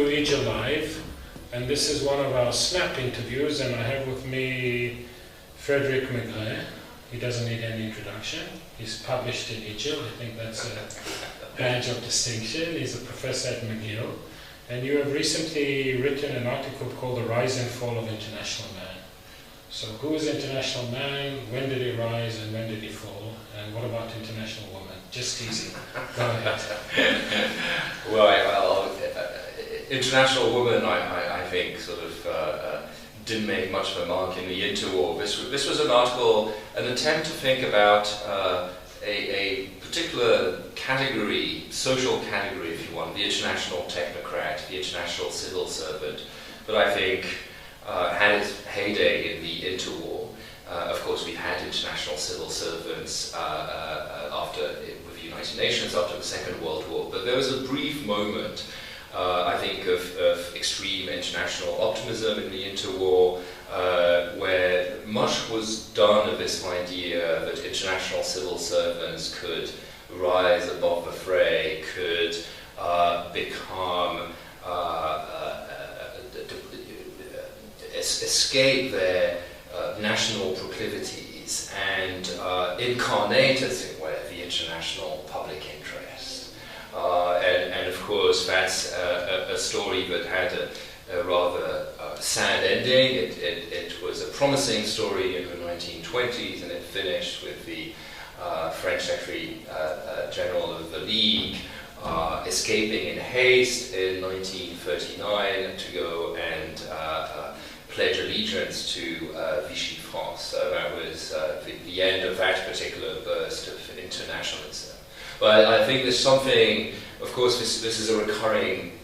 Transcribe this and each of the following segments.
EJIL Live, and this is one of our snap interviews, and I have with me Frédéric Mégret. He doesn't need any introduction. He's published in EJIL. I think that's a badge of distinction. He's a professor at McGill. And you have recently written an article called The Rise and Fall of International Man. So who is International Man, when did he rise and when did he fall, and what about International Woman? Just easy. Go ahead. Well, International Woman, I think, sort of didn't make much of a mark in the interwar. This was an article, an attempt to think about a particular category, social category, if you want, the international technocrat, the international civil servant, that I think had its heyday in the interwar. Of course, we've had international civil servants with the United Nations after the Second World War, but there was a brief moment, I think, of extreme international optimism in the interwar, where much was done of this idea that international civil servants could rise above the fray, could become escape their national proclivities and incarnate, as it were, the international public interest. And of course, that's a story that had a rather sad ending. It was a promising story in the 1920s, and it finished with the French Secretary General of the League escaping in haste in 1939 to go and pledge allegiance to Vichy France. So that was the end of that particular burst of internationalism. But I think there's something, of course, this is a recurring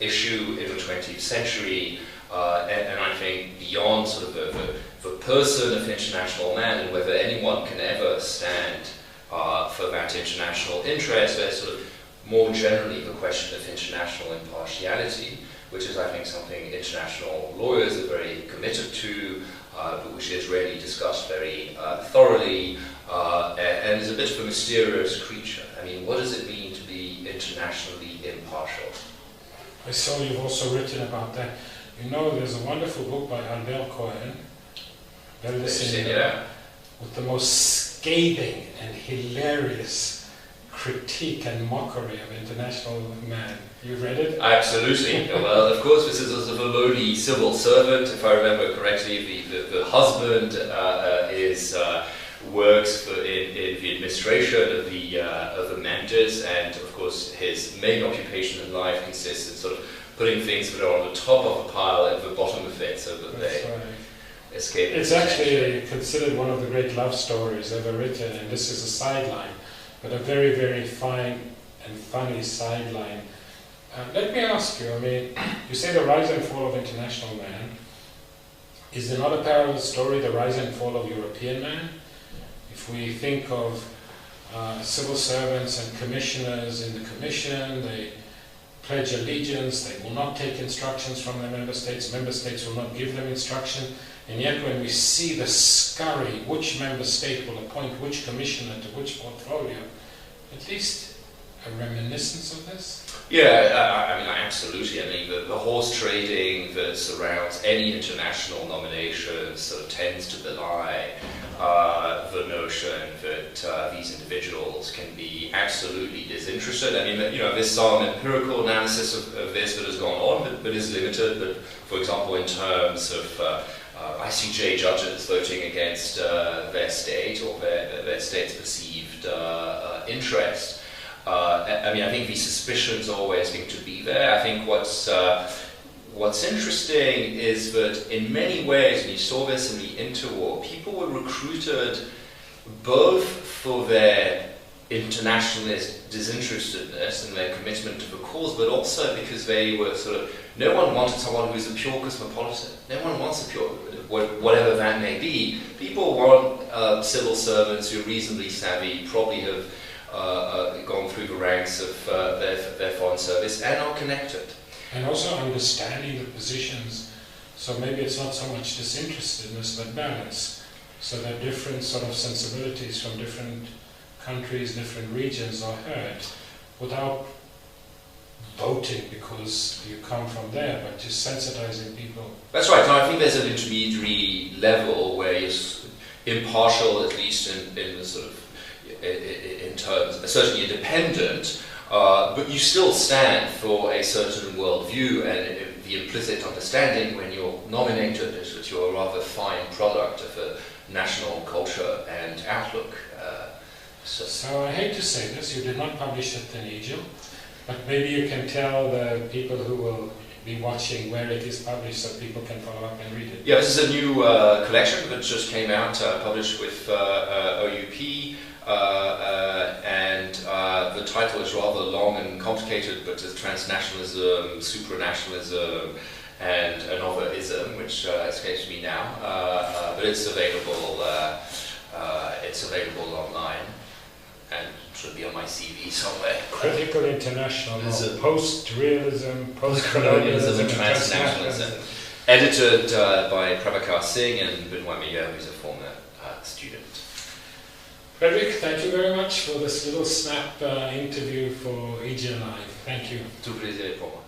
issue in the 20th century, and I think beyond sort of the person of international man and whether anyone can ever stand for that international interest, there's sort of more generally the question of international impartiality, which is, I think, something international lawyers are very committed to, but which is rarely discussed very thoroughly, and is a bit of a mysterious creature. I mean, what does it mean to be internationally impartial? I saw you've also written about that. You know, there's a wonderful book by Albert Cohen, with the most scathing and hilarious critique and mockery of international man. You've read it? Absolutely. Well, of course, this is a sort of a lowly civil servant. If I remember correctly, the husband works in the administration of the mantis, and of course, his main occupation in life consists in sort of putting things that are on the top of a pile at the bottom of it, so that they escape. It's actually considered one of the great love stories ever written, and this is a sideline, but a very, very fine and funny sideline. Let me ask you, I mean, you say the rise and fall of international man. Is there not a parallel story, the rise and fall of European man? If we think of civil servants and commissioners in the commission, they pledge allegiance, they will not take instructions from their member states will not give them instruction, and yet when we see the scurry, which member state will appoint which commissioner to which portfolio, at least a reminiscence of this? Yeah, I mean, absolutely. I mean, the horse trading that surrounds any international nomination sort of tends to belie the notion that these individuals can be absolutely disinterested. I mean, you know, there's some empirical analysis of this that has gone on, but is limited. But, for example, in terms of ICJ judges voting against their state or their state's perceived interest, I mean, I think these suspicions always seem to be there. I think what's interesting is that in many ways, and you saw this in the interwar, people were recruited both for their internationalist disinterestedness and their commitment to the cause, but also because they were sort of, no one wanted someone who's a pure cosmopolitan. No one wants a pure, whatever that may be. People want civil servants who are reasonably savvy, probably have gone through the ranks of their foreign service and are connected. And also understanding the positions, so maybe it's not so much disinterestedness but balance, so that different sort of sensibilities from different countries, different regions are heard without voting voting because you come from there, but just sensitizing people. That's right. And I think there's an intermediary level where you're impartial, at least in the sort of in terms, certainly independent, but you still stand for a certain worldview, and the implicit understanding when you're nominated is that you're a rather fine product of a national culture and outlook. So I hate to say this, you did not publish it in EJIL, but maybe you can tell the people who will be watching where it is published so people can follow up and read it. Yeah, this is a new collection that just came out, published with OUP, and the title is rather long and complicated, but it's transnationalism, supranationalism, and another ism, which escapes me now, but it's available online. And should be on my CV somewhere. Critical international, post-realism, post-colonialism, and transnationalism. Edited by Prabhakar Singh and Benoit Miguel, who's a former student. Frédéric, thank you very much for this little snap interview for EJIL Live. Thank you. Tout plaisir pour moi.